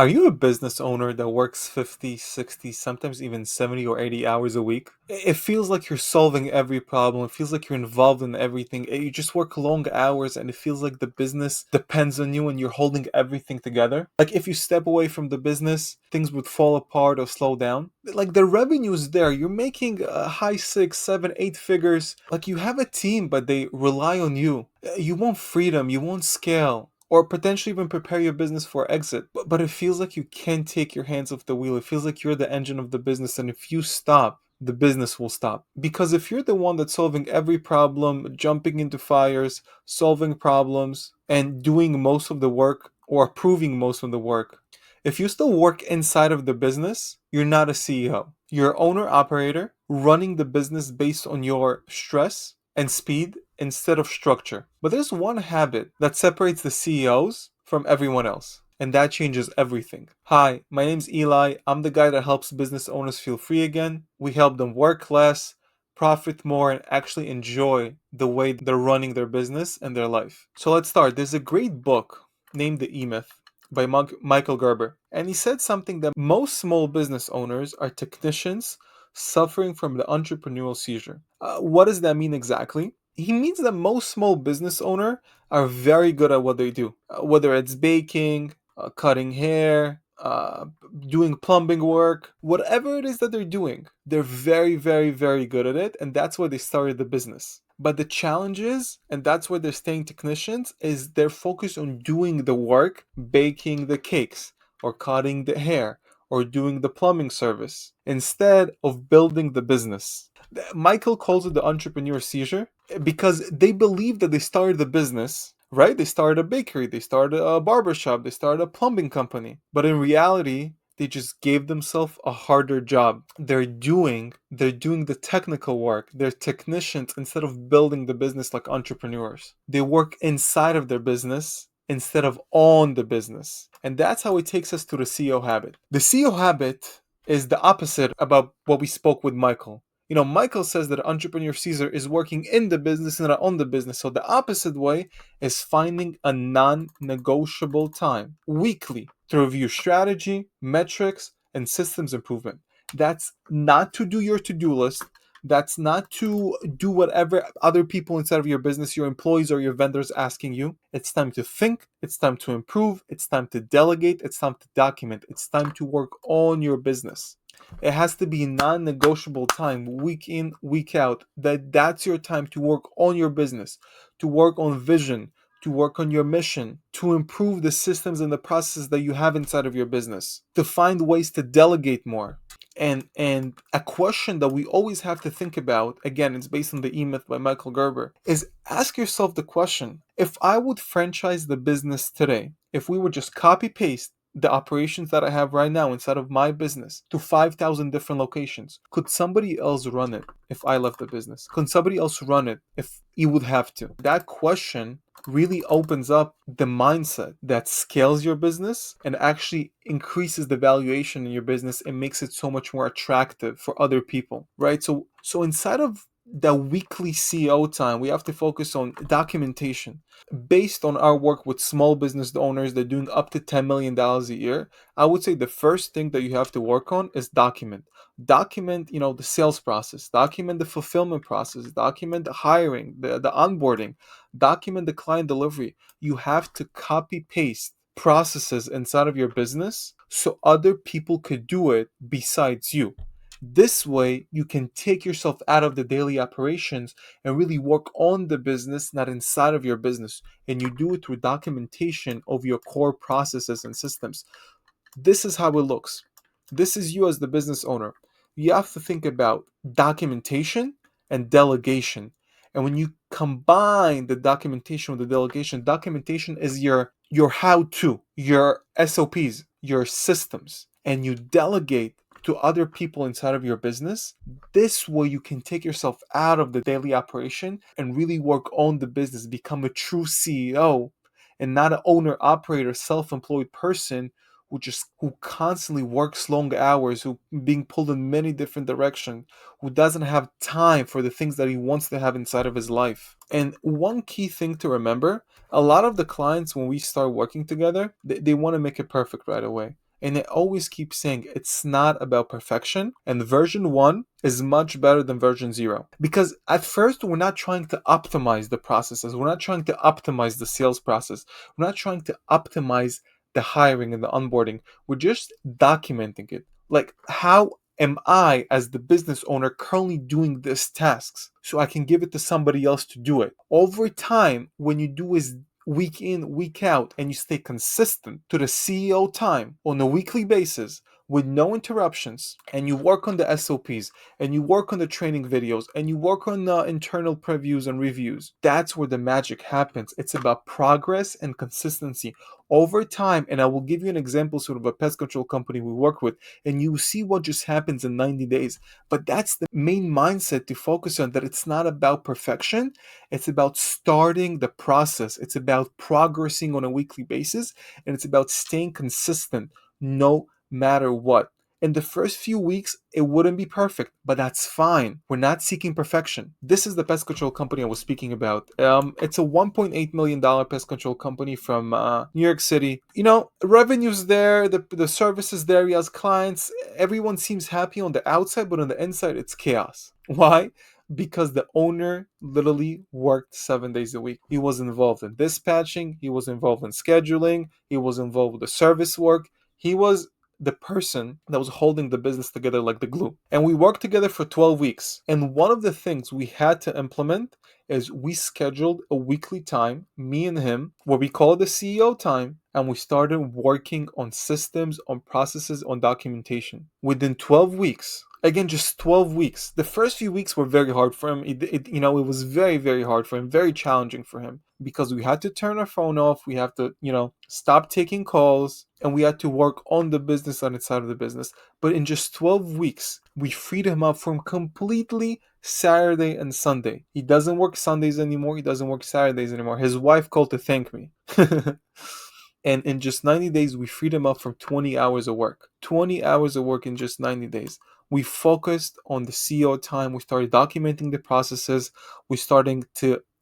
Are you a business owner that works 50, 60, sometimes even 70 or 80 hours a week? It feels like you're solving every problem. It feels like you're involved in everything. You just work long hours and it feels like the business depends on you and you're holding everything together. Like if you step away from the business, things would fall apart or slow down. Like the revenue is there. You're making high six, seven, eight figures. Like you have a team, but they rely on you. You want freedom. You want scale or potentially even prepare your business for exit. But it feels like you can't take your hands off the wheel. It feels like you're the engine of the business, and if you stop, the business will stop. Because if you're the one that's solving every problem, jumping into fires, solving problems, and doing most of the work or approving most of the work, if you still work inside of the business, you're not a CEO. You're owner operator running the business based on your stress and speed instead of structure. But there's one habit that separates the CEOs from everyone else, and that changes everything. Hi, my name's Eli. I'm the guy that helps business owners feel free again. We help them work less, profit more, and actually enjoy the way they're running their business and their life. So let's start. There's a great book named The E Myth by Michael Gerber. And he said something that most small business owners are technicians suffering from the entrepreneurial seizure. What does that mean exactly? He means that most small business owners are very good at what they do, whether it's baking, cutting hair, doing plumbing work, whatever it is that they're doing, they're very, very, very good at it, and that's why they started the business. But the challenge is, and that's why they're staying technicians, is they're focused on doing the work, baking the cakes, or cutting the hair, or doing the plumbing service, instead of building the business. Michael calls it the entrepreneur seizure because they believe that they started the business, right? They started a bakery, they started a barber shop, they started a plumbing company. But in reality, they just gave themselves a harder job. They're doing the technical work. They're technicians instead of building the business like entrepreneurs. They work inside of their business instead of on the business. And that's how it takes us to the CEO habit. The CEO habit is the opposite about what we spoke with Michael. Michael says that entrepreneur Caesar is working in the business and not on the business. So the opposite way is finding a non-negotiable time weekly to review strategy, metrics, and systems improvement. That's not to do your to-do list. That's not to do whatever other people inside of your business, your employees or your vendors asking you. It's time to think, it's time to improve, it's time to delegate, it's time to document, it's time to work on your business. It has to be non-negotiable time, week in, week out. That's your time to work on your business, to work on vision, to work on your mission, to improve the systems and the processes that you have inside of your business, to find ways to delegate more. And a question that we always have to think about, again, it's based on the E-Myth by Michael Gerber, is ask yourself the question, if I would franchise the business today, if we would just copy paste the operations that I have right now inside of my business to 5,000 different locations, could somebody else run it if I left the business? Could somebody else run it if you would have to? That question really opens up the mindset that scales your business and actually increases the valuation in your business and makes it so much more attractive for other people, right? So inside of the weekly CEO time, we have to focus on documentation. Based on our work with small business owners that are doing up to $10 million a year, I would say the first thing that you have to work on is document. Document, the sales process, document the fulfillment process, document the hiring, the onboarding, document the client delivery. You have to copy paste processes inside of your business so other people could do it besides you. This way, you can take yourself out of the daily operations and really work on the business, not inside of your business. And you do it through documentation of your core processes and systems. This is how it looks. This is you as the business owner. You have to think about documentation and delegation. And when you combine the documentation with the delegation, documentation is your how-to, your SOPs, your systems, and you delegate to other people inside of your business. This way you can take yourself out of the daily operation and really work on the business, become a true CEO and not an owner operator self-employed person who constantly works long hours, who being pulled in many different directions, who doesn't have time for the things that he wants to have inside of his life. And one key thing to remember, a lot of the clients when we start working together, they want to make it perfect right away. And I always keep saying it's not about perfection, and version 1 is much better than version 0. Because at first, we're not trying to optimize the processes, we're not trying to optimize the sales process, we're not trying to optimize the hiring and the onboarding. We're just documenting it. Like, how am I, as the business owner, currently doing these tasks so I can give it to somebody else to do it? Over time, when you do is week in, week out, and you stay consistent to the CEO time on a weekly basis with no interruptions, and you work on the SOPs, and you work on the training videos, and you work on the internal previews and reviews, that's where the magic happens. It's about progress and consistency over time. And I will give you an example, sort of a pest control company we work with, and you see what just happens in 90 days. But that's the main mindset to focus on, that it's not about perfection, it's about starting the process, it's about progressing on a weekly basis, and it's about staying consistent no matter what. In the first few weeks, it wouldn't be perfect, but that's fine. We're not seeking perfection. This is the pest control company I was speaking about. It's a $1.8 million pest control company from New York City. You know, revenue's there, the service is there, he has clients, everyone seems happy on the outside, but on the inside, it's chaos. Why? Because the owner literally worked 7 days a week. He was involved in dispatching, he was involved in scheduling, he was involved with the service work. He was the person that was holding the business together like the glue. And we worked together for 12 weeks. And one of the things we had to implement is we scheduled a weekly time, me and him, where we call it the CEO time, and we started working on systems, on processes, on documentation. Within 12 weeks, again, just 12 weeks. The first few weeks were very hard for him. It was very, very hard for him, very challenging for him, because we had to turn our phone off. We have to, stop taking calls, and we had to work on the business on its side of the business. But in just 12 weeks, we freed him up from completely Saturday and Sunday. He doesn't work Sundays anymore. He doesn't work Saturdays anymore. His wife called to thank me. And in just 90 days, we freed him up from 20 hours of work. 20 hours of work in just 90 days. We focused on the CEO time. We started documenting the processes.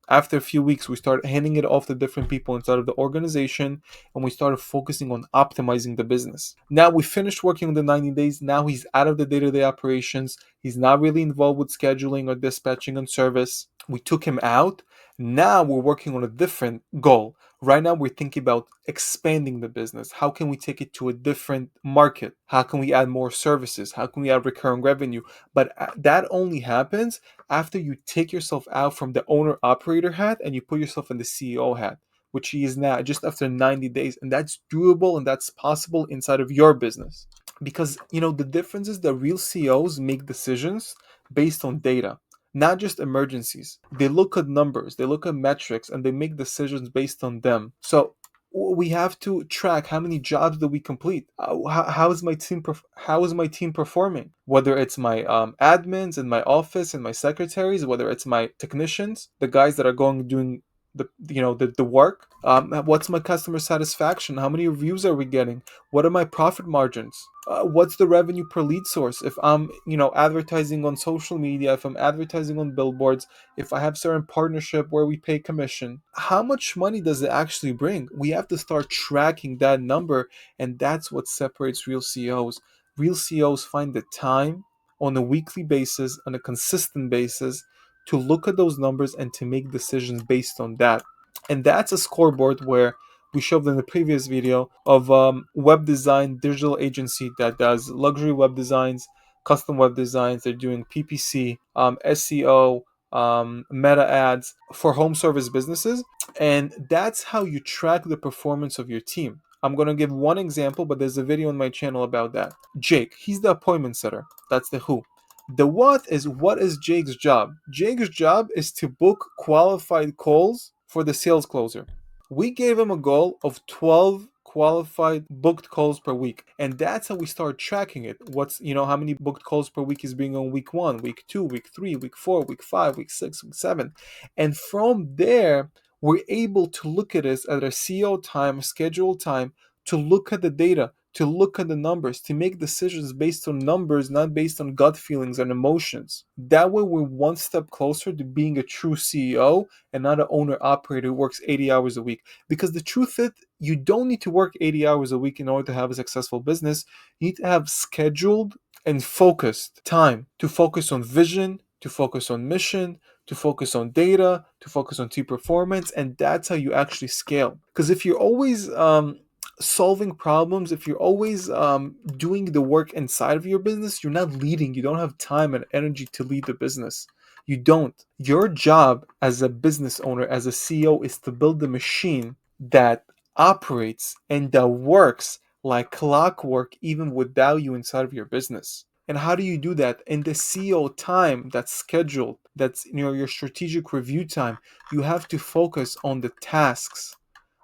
After a few weeks, we started handing it off to different people inside of the organization, and we started focusing on optimizing the business. Now we finished working on the 90 days. Now he's out of the day-to-day operations. He's not really involved with scheduling or dispatching and service. We took him out. Now we're working on a different goal. Right now, we're thinking about expanding the business. How can we take it to a different market? How can we add more services? How can we add recurring revenue? But that only happens after you take yourself out from the owner operator hat and you put yourself in the CEO hat, which he is now, just after 90 days. And that's doable, and that's possible inside of your business. Because, the difference is that real CEOs make decisions based on data, not just emergencies. They look at numbers, they look at metrics, and they make decisions based on them. So we have to track how many jobs do we complete. How is my team performing? Whether it's my admins in my office and my secretaries, whether it's my technicians, the guys that are going doing the work. What's my customer satisfaction? How many reviews are we getting? What are my profit margins? What's the revenue per lead source? If I'm advertising on social media, if I'm advertising on billboards, if I have certain partnership where we pay commission, how much money does it actually bring? We have to start tracking that number, and that's what separates real CEOs. Real CEOs find the time on a weekly basis, on a consistent basis, to look at those numbers and to make decisions based on that. And that's a scoreboard where we showed in the previous video of web design digital agency that does luxury web designs, custom web designs. They're doing PPC, SEO, meta ads for home service businesses. And that's how you track the performance of your team. I'm going to give one example, but there's a video on my channel about that. Jake, he's the appointment setter. That's the who. The what is Jake's job? Jake's job is to book qualified calls for the sales closer. We gave him a goal of 12 qualified booked calls per week, and that's how we start tracking it. How many booked calls per week is being on week 1, week 2, week 3, week 4, week 5, week 6, week 7. And from there, we're able to look at this at our CEO time, schedule time, to look at the data, to look at the numbers, to make decisions based on numbers, not based on gut feelings and emotions. That way, we're one step closer to being a true CEO and not an owner operator who works 80 hours a week. Because the truth You don't need to work 80 hours a week in order to have a successful business. You need to have scheduled and focused time to focus on vision, to focus on mission, to focus on data, to focus on team performance, and that's how you actually scale. Because if you're always solving problems, if you're always doing the work inside of your business, you're not leading. You don't have time and energy to lead the business. You don't. Your job as a business owner, as a CEO, is to build the machine that operates and that works like clockwork, even without you inside of your business. And how do you do that? In the CEO time that's scheduled, that's your strategic review time, you have to focus on the tasks.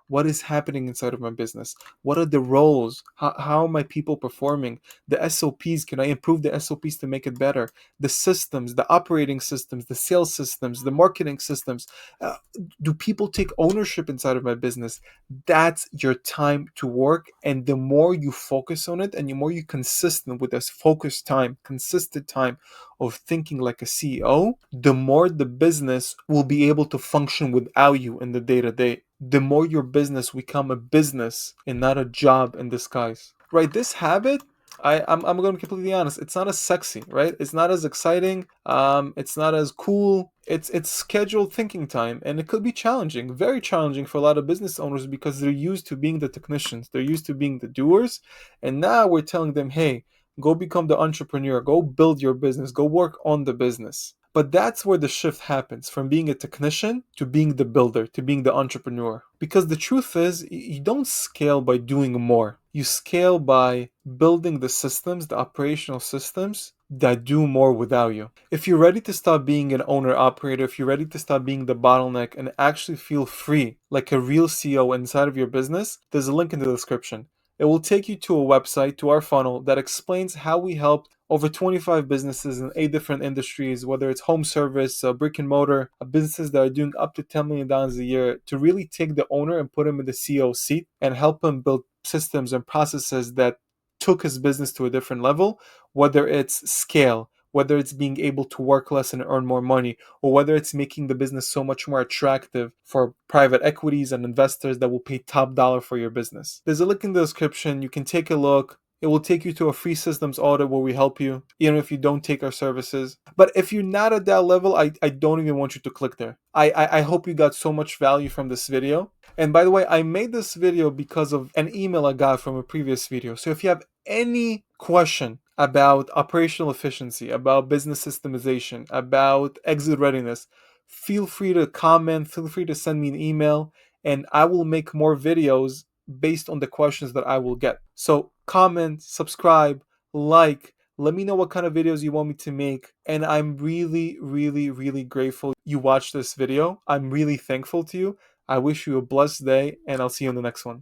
What is happening inside of my business? What are the roles? How are my people performing? The SOPs, can I improve the SOPs to make it better? The systems, the operating systems, the sales systems, the marketing systems. Uh, do people take ownership inside of my business? That's your time to work. And the more you focus on it and the more you're consistent with this focused time, consistent time of thinking like a CEO, the more the business will be able to function without you in the day to day. The more your business become a business and not a job in disguise. Right? This habit, I'm going to be completely honest. It's not as sexy, right? It's not as exciting. It's not as cool. It's scheduled thinking time, and it could be challenging, very challenging for a lot of business owners because they're used to being the technicians, they're used to being the doers, and now we're telling them, hey, go become the entrepreneur, go build your business, go work on the business. But that's where the shift happens from being a technician to being the builder, to being the entrepreneur. Because the truth is, you don't scale by doing more. You scale by building the systems, the operational systems that do more without you. If you're ready to stop being an owner operator, if you're ready to stop being the bottleneck and actually feel free like a real CEO inside of your business, there's a link in the description. It will take you to a website, to our funnel, that explains how we helped over 25 businesses in 8 different industries, whether it's home service, brick and mortar, businesses that are doing up to $10 million a year, to really take the owner and put him in the CEO seat and help him build systems and processes that took his business to a different level, whether it's scale, whether it's being able to work less and earn more money, or whether it's making the business so much more attractive for private equities and investors that will pay top dollar for your business. There's a link in the description. You can take a look. It will take you to a free systems audit where we help you, even if you don't take our services. But if you're not at that level, I don't even want you to click there. I hope you got so much value from this video. And by the way, I made this video because of an email I got from a previous video. So if you have any question about operational efficiency, about business systemization, about exit readiness, feel free to comment, feel free to send me an email, and I will make more videos based on the questions that I will get. So comment, subscribe, like, let me know what kind of videos you want me to make. And I'm really, really, really grateful you watched this video. I'm really thankful to you. I wish you a blessed day, and I'll see you in the next one.